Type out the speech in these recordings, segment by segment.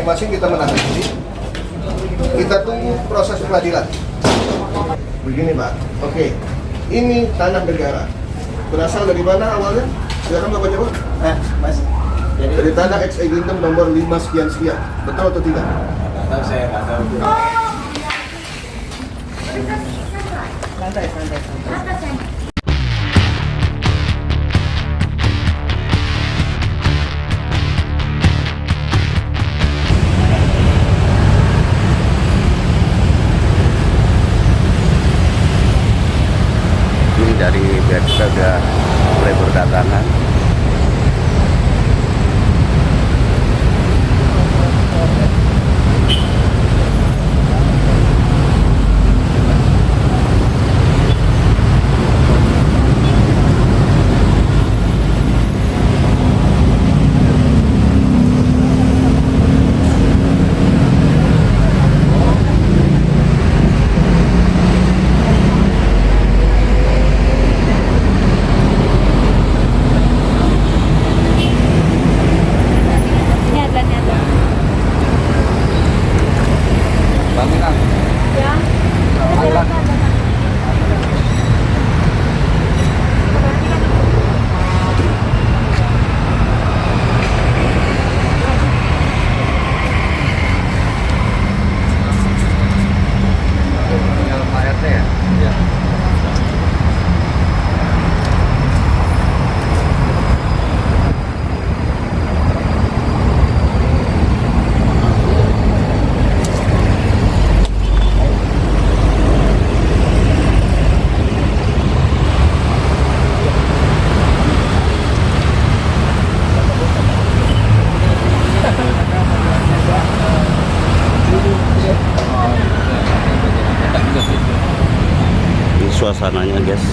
masing-masing kita menangani. Kita tunggu proses pengadilan. Begini Pak, oke, ini tanah negara. Berasal dari mana awalnya? Silakan Bapak jawab. Mas. Dari tanah ex agendum nomor 5 sekian sekian. Betul atau tidak? Nggak tahu, saya nggak tahu. Santai. Ini dari biar kita udah mulai berdatangan. Ini suasananya guys.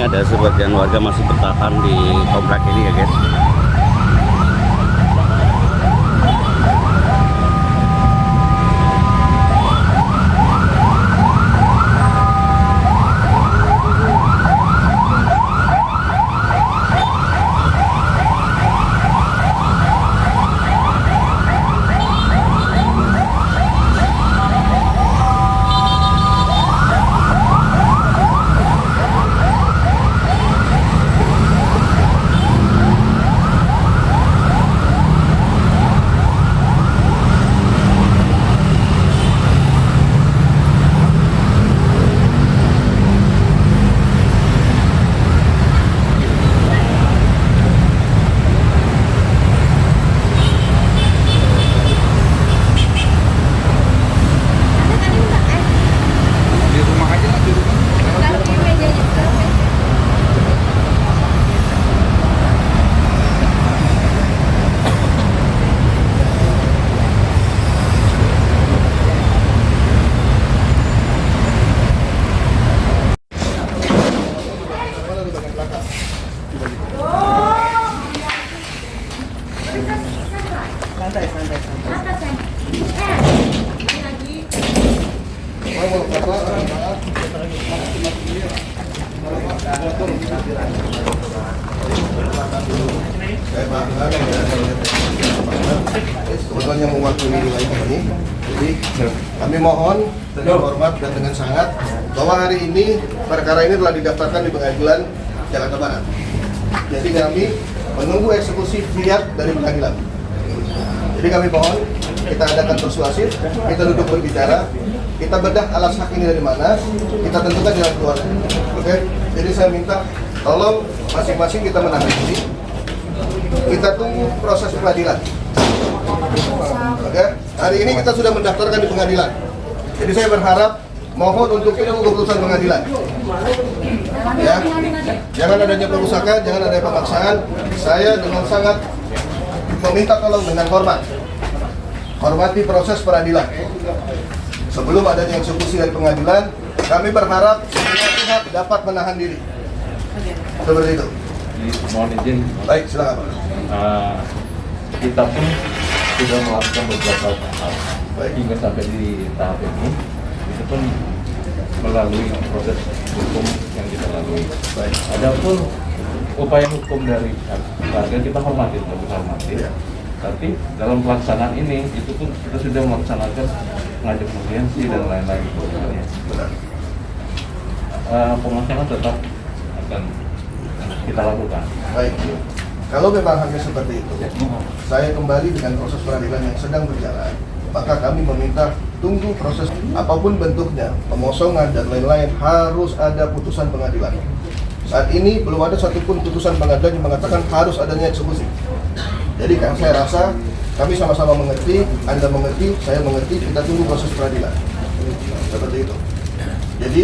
Ada sebagian warga masih bertahan di komplek ini ya guys. Saya bangga kebetulan yang mewakili wilayah ini. Jadi kami mohon dengan hormat dan dengan sangat bahwa hari ini perkara ini telah didaftarkan di Pengadilan Jakarta Barat. Jadi kami menunggu eksekusi pihak dari pengadilan. Jadi kami mohon kita adakan persuasif, kita duduk berbicara, kita bedah alas hak ini dari mana, kita tentukan jalan keluarnya. Oke? Jadi saya minta tolong masing-masing kita menahan diri. Kita tunggu proses pengadilan. Oke? Hari ini kita sudah mendaftarkan di pengadilan. Jadi saya berharap mohon untuk tunggu keputusan pengadilan. Ya, jangan adanya perusakan, jangan ada pemaksaan. Saya dengan sangat meminta tolong dengan hormat. Hormati proses peradilan. Sebelum adanya eksekusi dari pengadilan, kami berharap semua pihak dapat menahan diri. Seperti itu. Mohon izin, Baik, silakan. Kita pun sudah melakukan beberapa tahap Baik. hingga sampai di tahap ini. Itu pun melalui proses hukum yang kita lalui. Baik. Adapun upaya hukum dari keluarga kita hormati, lebih hormati. Ya. Tapi dalam pelaksanaan ini itu pun kita sudah melaksanakan pengajak audiensi dan lain-lain. Benar. Pemasangan tetap akan kita lakukan. Baik. Kalau memang hanya seperti itu, saya kembali dengan proses peradilan yang sedang berjalan. Maka kami meminta tunggu proses apapun bentuknya, pengosongan dan lain-lain, harus ada putusan pengadilan. Saat ini belum ada satupun putusan pengadilan yang mengatakan harus adanya eksekusi. Jadi kan saya rasa kami sama-sama mengerti, Anda mengerti, saya mengerti, kita tunggu proses peradilan. Seperti itu. Jadi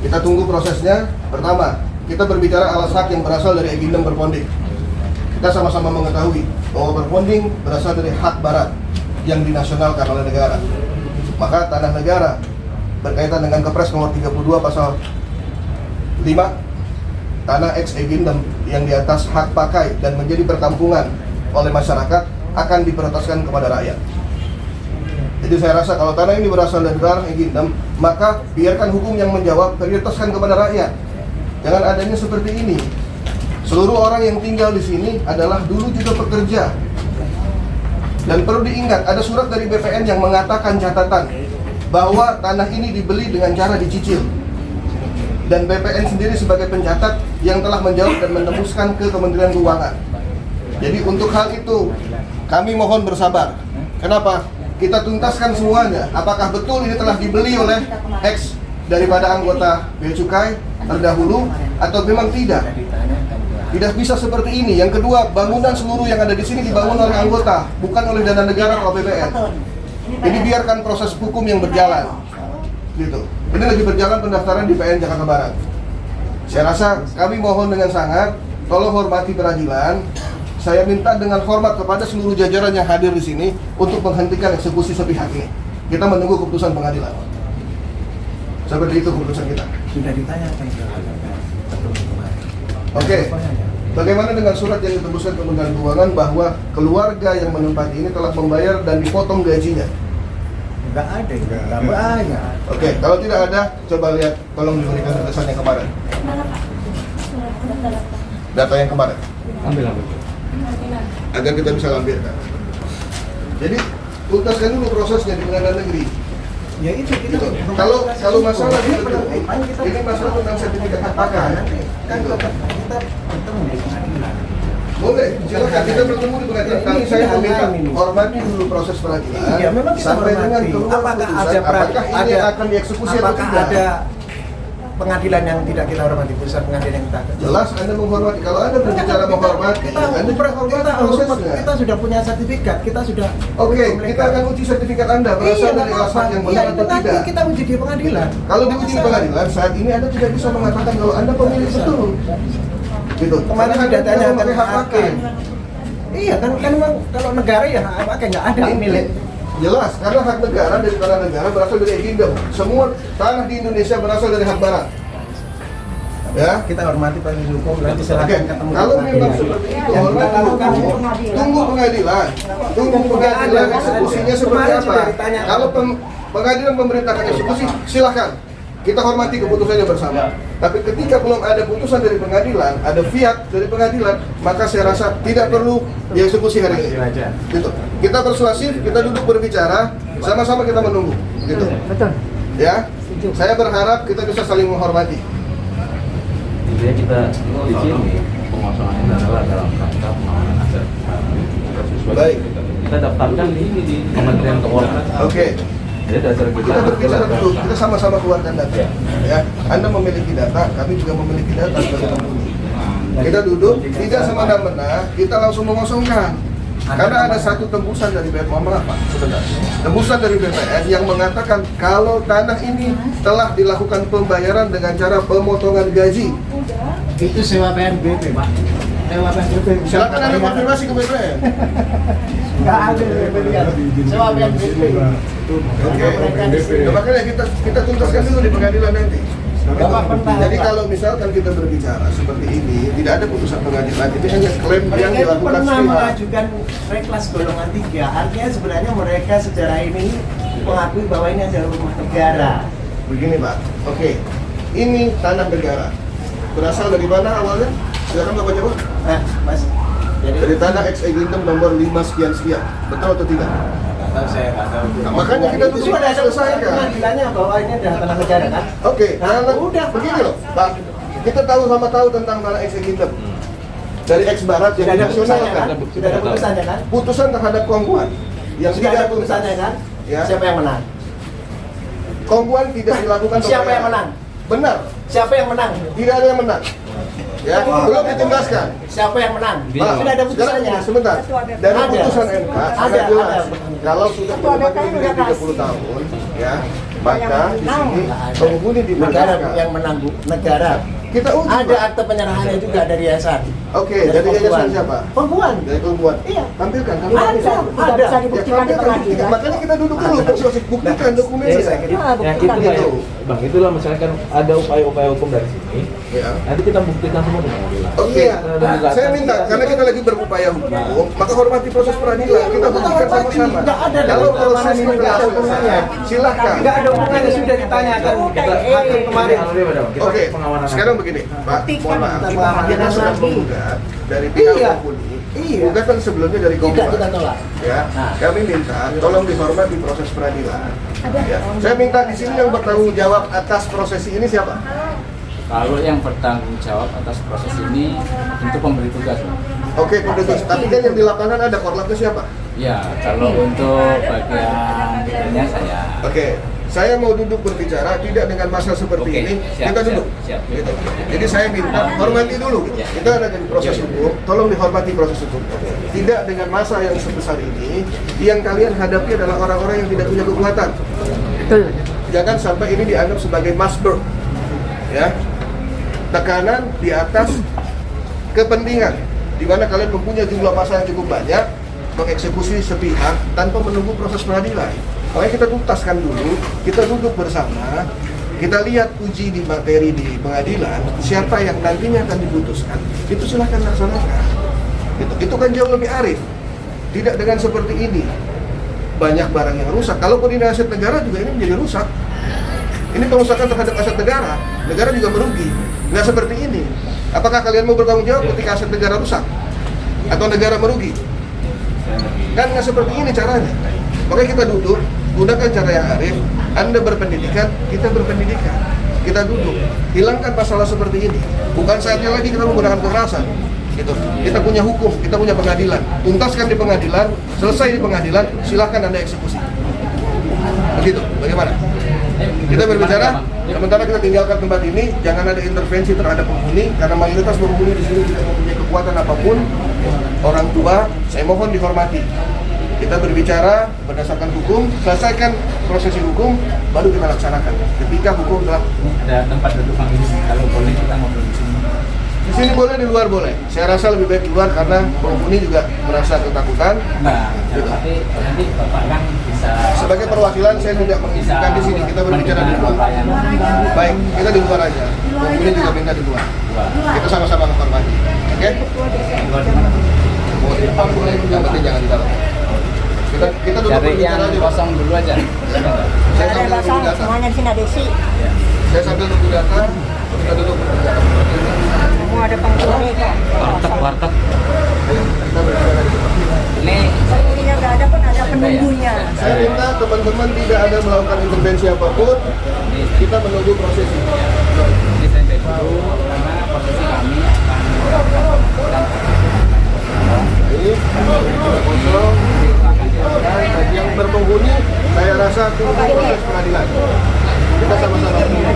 kita tunggu prosesnya. Pertama, kita berbicara alas hak yang berasal dari Egindem Berponding. Kita sama-sama mengetahui bahwa berponding berasal dari hak barat yang dinasionalkan oleh negara. Maka tanah negara berkaitan dengan Kepres nomor 32 pasal 5, tanah ex Egindem yang di atas hak pakai dan menjadi perkampungan oleh masyarakat akan diprioritaskan kepada rakyat. Jadi saya rasa kalau tanah ini berasal dari tanah Egindem, maka biarkan hukum yang menjawab, prioritaskan kepada rakyat. Jangan adanya seperti ini. Seluruh orang yang tinggal di sini adalah dulu juga pekerja. Dan perlu diingat, ada surat dari BPN yang mengatakan catatan bahwa tanah ini dibeli dengan cara dicicil. Dan BPN sendiri sebagai pencatat yang telah menjawab dan menembuskan ke Kementerian Keuangan. Jadi untuk hal itu, kami mohon bersabar. Kenapa? Kita tuntaskan semuanya. Apakah betul ini telah dibeli oleh ex daripada anggota Bea Cukai terdahulu atau memang tidak? Tidak bisa seperti ini. Yang kedua, bangunan seluruh yang ada di sini dibangun oleh anggota, bukan oleh dana negara atau APBN. Jadi biarkan proses hukum yang berjalan. Gitu. Ini lagi berjalan pendaftaran di PN Jakarta Barat. Saya rasa kami mohon dengan sangat, tolong hormati peradilan. Saya minta dengan hormat kepada seluruh jajaran yang hadir di sini untuk menghentikan eksekusi sepihak ini. Kita menunggu keputusan pengadilan. Seperti itu keputusan kita. Sudah ditanya Oke. Bagaimana dengan surat yang ditembuskan Kementerian Keuangan bahwa keluarga yang menempati ini telah membayar dan dipotong gajinya? Enggak ada, enggak banyak. Oke, kalau tidak ada, coba lihat, tolong diberikan tulisan yang kemarin. Data yang kemarin. Ambil. Agar kita bisa lampirkan. Jadi, tuntaskan dulu prosesnya di pengadilan negeri. Ya itu kita. Gitu. Kalau masalah ini masalah tentang sertifikat hak pakai. Kan kita bertemu di pengadilan. Boleh, silakan kita bertemu di pengadilan. Tapi saya meminta hormati dulu proses peradilan. Iya, memang kita sampai dengan hormati. keluar Apakah putusan, ada apakah ini akan dieksekusi atau apakah tidak? ada pengadilan yang tidak kita hormati, putusan pengadilan yang kita Jelas Anda menghormati. Kalau Anda berbicara menghormati, Anda juga hormati prosesnya. kita sudah punya sertifikat, kita sudah Oke, kita akan uji sertifikat Anda berasal dari alasan yang benar atau nanti tidak. kita uji di pengadilan. Kalau diuji di pengadilan, saat ini Anda tidak bisa mengatakan kalau Anda pemilik betul. Gitu. Kemarin Karena sudah Anda tanya memakai hak pakai. Iya kan memang kalau negara ya hak pakai nggak ada hak milik. Jelas, karena hak negara dari tanah negara berasal dari Egindem. Semua tanah di Indonesia berasal dari hak barat. Ya, Kita hormati proses hukum, nanti silakan oke. ketemu. Kalau di memang pengadilan. seperti itu, Yang hormati kita lakukan hukum. Tunggu pengadilan. Tunggu pengadilan eksekusinya seperti Kemarin apa. sudah ditanya. Kalau pengadilan memerintahkan eksekusi, silakan. kita hormati keputusannya bersama. Tapi ketika belum ada putusan dari pengadilan, ada fiat dari pengadilan, maka saya rasa tidak perlu dieksekusi hari ini. Gitu. Kita persuasif, kita duduk berbicara, sama-sama kita menunggu. Gitu. Betul. Ya, saya berharap kita bisa saling menghormati. Intinya kita di sini pengosongan ini adalah dalam rangka pengawalan aset. Baik. Kita daftarkan di Kementerian Keuangan. Oke. Jadi dasar kita Kita berbicara dulu, kita sama-sama keluarkan data. Ya. Ya, Anda memiliki data, kami juga memiliki data sebagai penghuni. Kita duduk, tidak semena-mena kita langsung mengosongkan. Karena ada satu tembusan dari BPN, mohon maaf Pak, sebentar. Tembusan dari BPN yang mengatakan kalau tanah ini telah dilakukan pembayaran dengan cara pemotongan gaji. Itu sewa PNBP, Pak. Sewa PNBP. Silakan Anda konfirmasi ke BPN. Nggak ada PNBP. Sewa PNBP. Oke. Nah, makanya kita tuntaskan dulu di pengadilan nanti. Jadi kalau misalkan kita berbicara seperti ini, tidak ada putusan pengadilan, ini hanya klaim yang Mereka itu dilakukan pernah sepihak. mengajukan reklas golongan 3. Artinya sebenarnya mereka secara ini mengakui bahwa ini adalah rumah negara. Begini Pak, oke, ini tanah negara. Berasal dari mana awalnya? Silakan Bapak jawab. Nah, Mas. Jadi Dari tanah ex eglindem nomor 5 sekian sekian, betul atau tidak? saya nggak tahu. Nah, makanya kita itu duduk sudah ada selesaikan. pengadilannya bahwa ini adalah tanah negara kan? Oke, Nah, karena udah, begini loh, Pak. Kita tahu sama tahu tentang tanah ex eglindem. Dari ex barat yang Sudah ada nasional putusannya kan. kan? Sudah ada putusannya kan? Putusan terhadap Kongguan yang Sudah tidak ada putusannya kan? Ya. Siapa yang menang? Kongguan tidak dilakukan Siapa yang pembayaran. menang? Benar, Siapa yang menang? tidak ada yang menang. Ya, belum dituntaskan. Siapa yang menang? Pak, Sudah ada sekarang putusannya. gini, sebentar. Dari Ada. putusan MK Ada, sangat jelas. ada. Kalau sudah menempati lebih dari 30 tahun, ya, maka di sini penghuni Negara dibebaskan. yang menang, Bu. Negara. Kita uji. Ada Pak. akte penyerahannya juga dari yayasan. Oke, dari yayasan siapa? Pengguan. Dari Kongguan. Iya. Tampilkan. Kami Ada. bisa. Tidak bisa Ya, dibuktikan di tampilkan. pengadilan. Makanya kita duduk dulu, persuasif buktikan dokumennya. Saya kira. Ah, Ya buktikan. itu Gitu. Bang, itulah misalkan ada upaya-upaya hukum dari sini. Ya. Nanti kita buktikan semua di pengadilan. Oke, Iya. saya minta karena kita lagi berupaya hukum, maka hormati proses peradilan. Kita buktikan sama-sama. Nggak ada Kalau dalam proses ini, nggak ada hubungannya. silakan. Nggak ada hubungannya, sudah ditanyakan. Hakim kemarin. Kita Oke, pengawalan sekarang begini, Pak, mohon maaf. Kita sudah menggugat dari pihak Iya. penghuni. Iya. Gugatan sebelumnya dari Tidak Kongguan. kita tolak. Ya, Nah. kami minta tolong dihormati proses peradilan. Ya. Saya minta di sini yang bertanggung jawab atas prosesi ini siapa? Kalau yang bertanggung jawab atas proses ini tentu pemberi tugas, Pak. Oke, petugas. Tapi kan yang di lapangan ada korlapnya siapa? Ya, kalau untuk bagian dirinya saya. Oke, saya mau duduk berbicara tidak dengan masalah seperti Oke, ini. siap, Kita duduk. siap. Gitu. Jadi saya minta hormati dulu. Ya. Kita ada di proses hukum, tolong dihormati proses hukum. Tidak dengan masa yang sebesar ini, yang kalian hadapi adalah orang-orang yang tidak punya kekuatan. Betul. Jangan sampai ini dianggap sebagai massberg, ya. Tekanan di atas kepentingan, di mana kalian mempunyai jumlah massa yang cukup banyak, mengeksekusi sepihak tanpa menunggu proses pengadilan. Makanya kita tuntaskan dulu, kita duduk bersama, kita lihat uji di materi di pengadilan, siapa yang nantinya akan diputuskan, itu silahkan laksanakan. Itu kan jauh lebih arif, tidak dengan seperti ini. Banyak barang yang rusak, kalaupun ini aset negara juga ini menjadi rusak. Ini pengusahaan terhadap aset negara juga merugi. Nggak seperti ini. Apakah kalian mau bertanggung jawab ketika aset negara rusak? Atau negara merugi? Kan nggak seperti ini caranya. Makanya kita duduk, gunakan cara yang arif. Anda berpendidikan, kita berpendidikan. Kita duduk, hilangkan masalah seperti ini. Bukan saatnya lagi kita menggunakan kekerasan. Gitu. Kita punya hukum, kita punya pengadilan. Tuntaskan di pengadilan, selesai di pengadilan, silahkan Anda eksekusi. Begitu, bagaimana? Kita berbicara, sementara kita tinggalkan tempat ini, jangan ada intervensi terhadap penghuni, karena mayoritas penghuni di sini tidak mempunyai kekuatan apapun. Orang tua, saya mohon dihormati. Kita berbicara berdasarkan hukum, selesaikan prosesi hukum, baru kita laksanakan. Ketika hukum telah Ada tempat duduk Bang ini, kalau boleh kita ngobrol di sini. di sini boleh, di luar boleh. Saya rasa lebih baik di luar karena penghuni juga merasa ketakutan. Nah, tapi nanti Bapak kan bisa Sebagai perwakilan saya tidak mengizinkan di sini, kita berbicara di luar. Baik, kita di luar aja. Penghuni juga minta di luar. Kita sama-sama menghormati. Oke? Boleh, yang penting jangan di dalam. Kita duduk Cari berbicara yang aja. kosong dulu aja. Saya Ada ambil dulu basah, data. semuanya di sini ada isi. Saya Saya sambil nunggu data, kita duduk berbicara. Mau ada penghuni kok. Warteg. Kita berbicara di tempat. Ini Penghuninya nggak ada pun ada penunggunya. Saya minta teman-teman tidak ada melakukan intervensi apapun. Kita menunggu proses ini. ini saya dulu karena posisi kami akan Ini kita kosong. Bagi yang berpenghuni, saya rasa tunggu proses pengadilan. Kita sama-sama menunggu.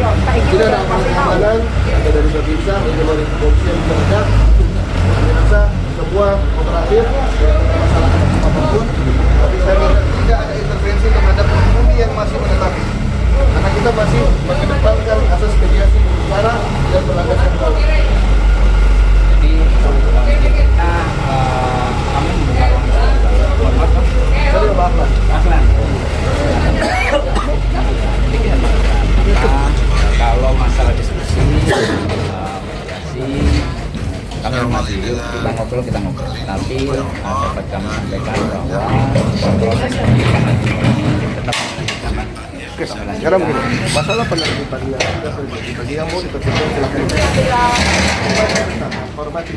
Tidak ada keamanan, ada dari Babinsa, ada dari kepolisian terhadap. Saya rasa semua kooperatif, tidak ada masalah apapun. Tapi saya minta tidak ada intervensi terhadap penghuni yang masih menetap. Karena kita masih mengedepankan asas mediasi berbicara dan berlandaskan hukum. jadi kita kami membuka ruang Saya udah maaf lah. Aslan. Kalau masalah diskusi, mediasi, kami hormati. Kita ngobrol. Tapi dapat kami sampaikan bahwa proses penyidikan ini tetap aman. Oke, sekarang begini, masalah penertibannya sudah terjadi. Bagi yang mau ditertibkan silakan. Hormati.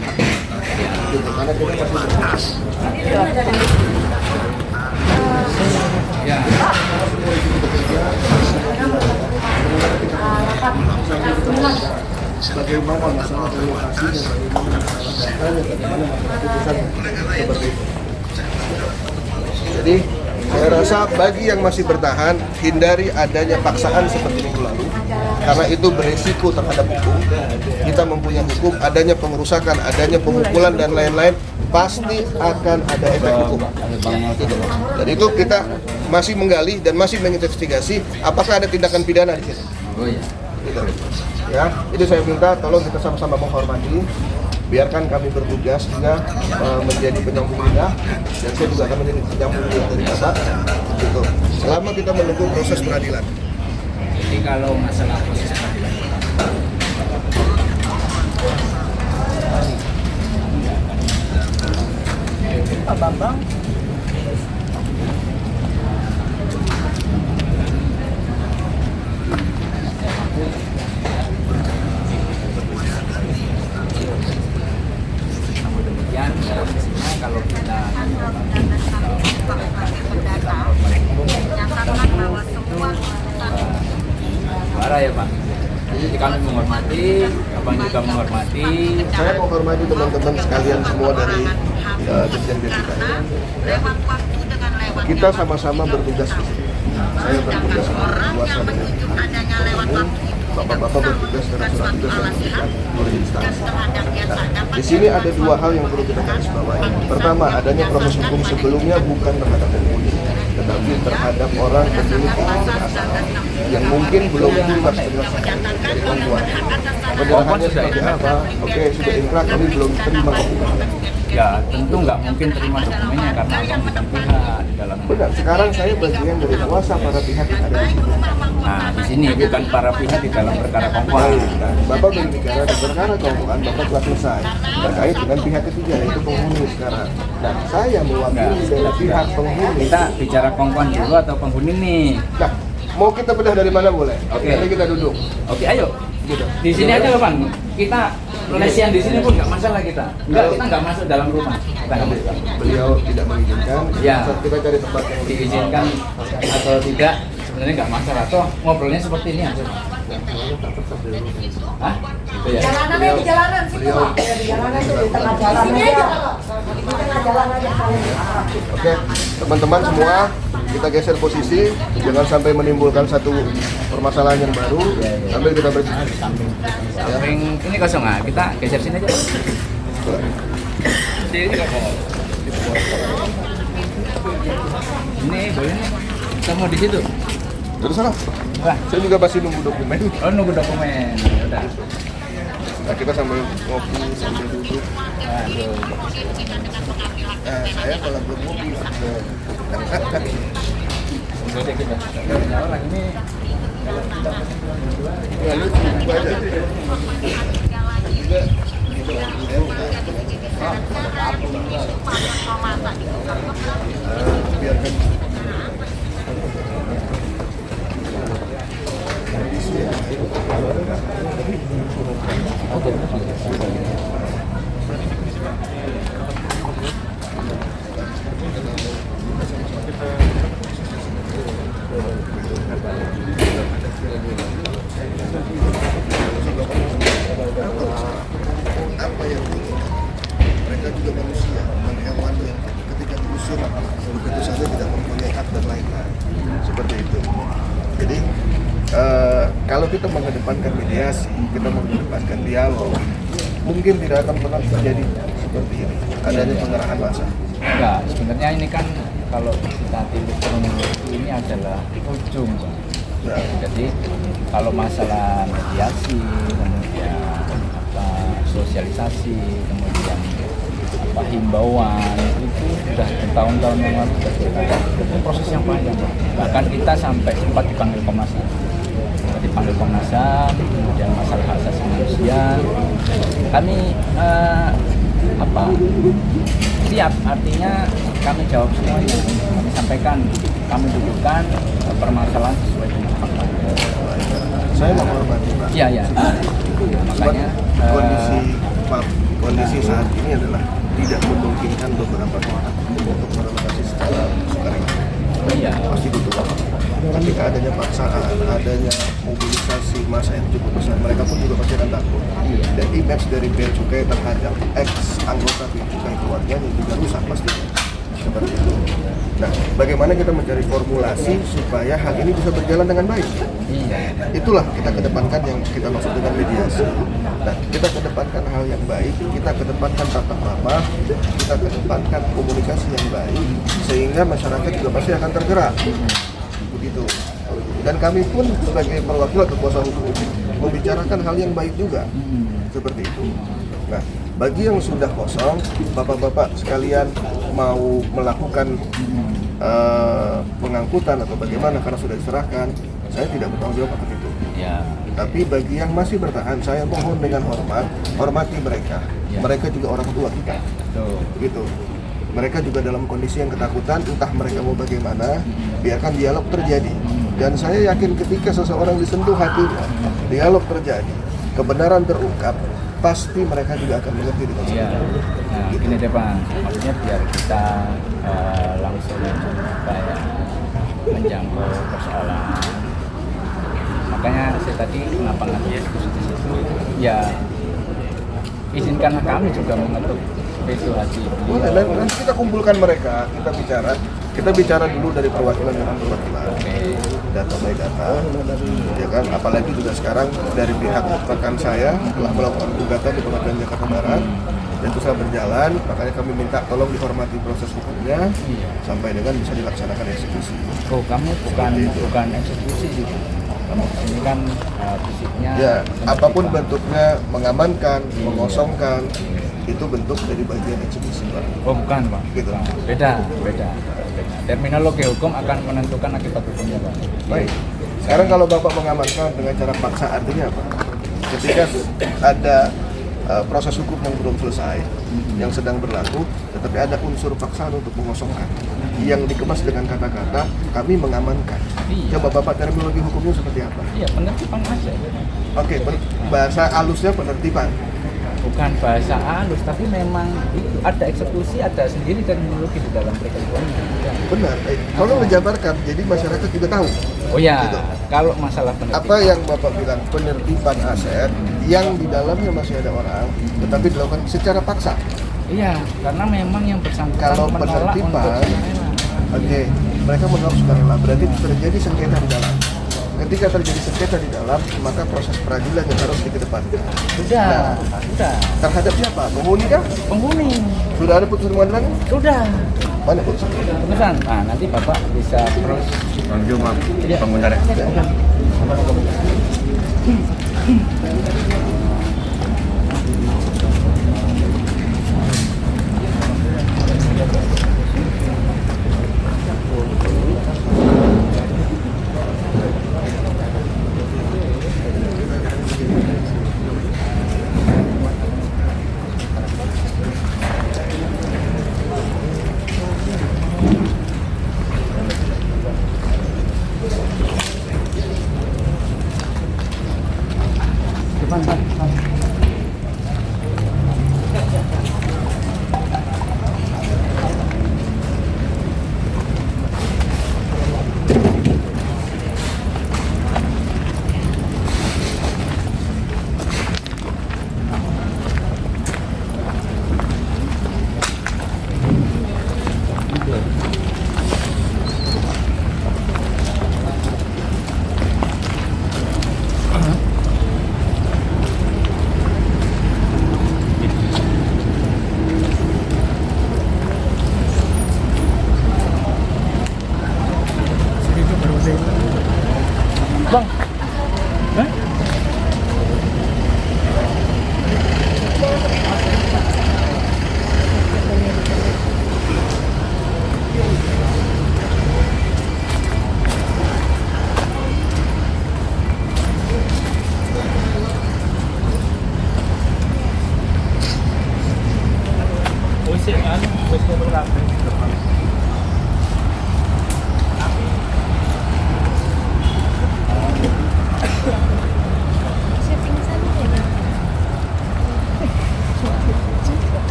Gitu, karena kita masih Ya. bagaimana masalah relokasi dan bagaimana masalah datanya, bagaimana keputusan seperti itu. Jadi saya rasa bagi yang masih bertahan, hindari adanya paksaan seperti minggu lalu, karena itu beresiko terhadap hukum. Kita mempunyai hukum, adanya pengerusakan, adanya pemukulan dan lain-lain, pasti akan ada efek hukum. Gitu. Dan itu kita masih menggali dan masih menginvestigasi apakah ada tindakan pidana di sini. Oh iya. Gitu. Ya, itu saya minta tolong kita sama-sama menghormati. Biarkan kami bertugas juga menjadi penyambung lidah, dan saya juga akan menjadi penyambung lidah dari Bapak. Gitu. Selama kita menunggu proses peradilan. Jadi kalau masalah proses peradilan Pak Bambang. kemudian kalau kita suara ya Pak. Jadi kami menghormati, Abang juga menghormati. Saya menghormati teman-teman sekalian semua dari Dirjen Bea Cukai. Ya. Kita sama-sama bertugas di sini. Saya bertugas sebagai kuasa hukum, Bapak-bapak bertugas dengan surat tugas yang diberikan oleh instansi. Nah, di sini ada dua hal yang perlu kita garis bawahi. Pertama, adanya proses hukum sebelumnya bukan terhadap penghuni, tetapi terhadap orang pemilik asal yang mungkin belum tuntas penyelesaian dari Kompuan. Penjelasannya seperti apa? Oke, sudah inkrah, kami belum terima dokumennya. Ya tentu nggak mungkin terima dokumennya karena Abang bukan pihak di dalam. Benar, sekarang saya bagian dari kuasa para pihak yang ada di sini. Nah di sini bukan para pihak di dalam perkara Kompuan. Nah, Bapak berbicara di perkara Kompuan, Bapak telah selesai terkait dengan pihak ketiga yaitu penghuni sekarang. Nah, saya mewakili dari pihak penghuni. Kita bicara Kompuan dulu atau penghuni nih? Nah, mau kita bedah dari mana boleh? Oke. Nanti kita duduk. Oke, ayo. Gitu. Di sini aja Bang. Kita pelesian di sini pun nggak masalah kita. Kita nggak masuk dalam rumah. Kita nggak masuk. Beliau tidak mengizinkan. Ya. Saat kita cari tempat yang Diizinkan atau tidak sebenarnya nggak masalah. Toh ngobrolnya seperti ini aja. Hah? Gitu ya. Jalanannya di jalanan situ Pak. Ya, di jalanan tuh di tengah jalan aja. Di tengah jalan aja. Oke, teman-teman semua, kita geser posisi, jangan sampai menimbulkan satu permasalahan yang baru. Sambil kita berbicara. Samping ini kosong ah. Kita geser sini aja. Sini nggak mau. Ini boleh nih. Kita mau di situ. Terus sana. Wah, Saya juga masih nunggu dokumen. oh nunggu dokumen. Ya udah. Nah, kita sambil ngopi, sambil duduk. Aduh. Nah, saya kalau ngopi, Tunggu deh kita. Nyala lagi nih. Kalau kita pesen pulang berdua, lalu tunggu aja. Biarkan. Apa yang mereka juga manusia, bukan hewan yang ketika diusir begitu saja tidak mempunyai hak dan lain-lain. Seperti itu. Jadi kalau kita mengedepankan mediasi, kita mengedepankan dialog, mungkin tidak akan pernah terjadi seperti ini. Adanya pengerahan massa. Enggak, sebenarnya ini kan kalau kita tilik kronologi ini adalah ujung, Pak. Nah, Jadi kalau masalah mediasi, kemudian sosialisasi, kemudian himbauan itu sudah bertahun-tahun yang lalu sudah dilakukan. Itu proses yang panjang, Pak. Bahkan kita sampai sempat dipanggil Komnas HAM. Dipanggil Komnas HAM, kemudian masalah hak asasi manusia. Kami siap, artinya kami jawab semuanya. Kami sampaikan, kami dudukkan permasalahan sesuai dengan fakta. saya menghormati Pak. Iya. Makanya kondisi saat ini adalah tidak memungkinkan beberapa orang untuk merelokasi secara sukarela. iya. Pasti butuh waktu. Ketika adanya paksaan, adanya mobilisasi massa yang cukup besar, mereka pun juga pasti akan takut. Dan image dari Bea Cukai terhadap ex anggota Bea Cukai keluarganya juga rusak pasti. Seperti itu. Nah, bagaimana kita mencari formulasi supaya hal ini bisa berjalan dengan baik? Itulah kita kedepankan yang kita maksud dengan mediasi. Nah, kita kedepankan hal yang baik, kita kedepankan tata krama, kita kedepankan komunikasi yang baik, sehingga masyarakat juga pasti akan tergerak. Begitu. Dan kami pun sebagai perwakilan atau kuasa hukum membicarakan hal yang baik juga. Seperti itu. Nah, bagi yang sudah kosong, bapak-bapak sekalian mau melakukan pengangkutan atau bagaimana karena sudah diserahkan, saya tidak bertanggung jawab atas itu. Ya. Tapi bagi yang masih bertahan, saya mohon dengan hormat, hormati mereka. Ya. Mereka juga orang tua kita. Tuh. Gitu. Mereka juga dalam kondisi yang ketakutan, entah mereka mau bagaimana, biarkan dialog terjadi. Dan saya yakin ketika seseorang disentuh hatinya, dialog terjadi, kebenaran terungkap, pasti mereka juga akan mengerti dengan Iya. Nah, gini deh Pak, maksudnya biar kita langsung kayak menjangkau persoalan. Makanya saya tadi kenapa nggak diskusi di situ? Ya, izinkanlah kami juga mengetuk pintu hati. Boleh, dan nanti kita kumpulkan mereka, kita bicara dulu dari perwakilan dengan perwakilan. Data by data, ya kan? Apalagi juga sekarang dari pihak rekan saya telah melakukan gugatan di Pengadilan Jakarta Barat dan itu sudah berjalan, makanya kami minta tolong dihormati proses hukumnya sampai dengan bisa dilaksanakan eksekusi. Oh, kamu bukan eksekusi sih. Kamu ini kan fisiknya. Ya, apapun bentuknya, mengamankan, mengosongkan, itu bentuk dari bagian eksekusi, Pak. Oh, bukan Pak. Gitu. Beda. Terminologi hukum akan menentukan akibat hukumnya Pak. Baik. Sekarang kalau Bapak mengamankan dengan cara paksa, artinya apa? Ketika ada proses hukum yang belum selesai, yang sedang berlaku, tetapi ada unsur paksaan untuk mengosongkan, yang dikemas dengan kata-kata kami mengamankan. Iya. Coba Bapak terminologi hukumnya seperti apa? Iya, penertiban aja. Oke, bahasa halusnya penertiban. Bukan bahasa halus, tapi memang itu ada eksekusi, ada sendiri terminologi di dalam perkebunan. Benar. Tolong dijabarkan, jadi masyarakat juga tahu. Oh ya, Gitu. kalau masalah penertiban. Apa yang Bapak bilang penertiban aset yang di dalamnya masih ada orang, tetapi dilakukan secara paksa. Iya, karena memang yang bersangkutan Kalau menolak untuk penertiban, sukarela. oke, mereka menolak sukarela, berarti terjadi sengketa di dalam. Ketika terjadi sengketa di dalam, maka proses peradilan yang harus dikedepankan. Sudah. Terhadap siapa? Penghuni kah? Penghuni. Sudah ada putusan pengadilan? Sudah. Mana putusan? Putusan. Nah, nanti Bapak bisa terus. Bang Juma, Iya. pengguna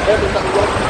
Saya minta uang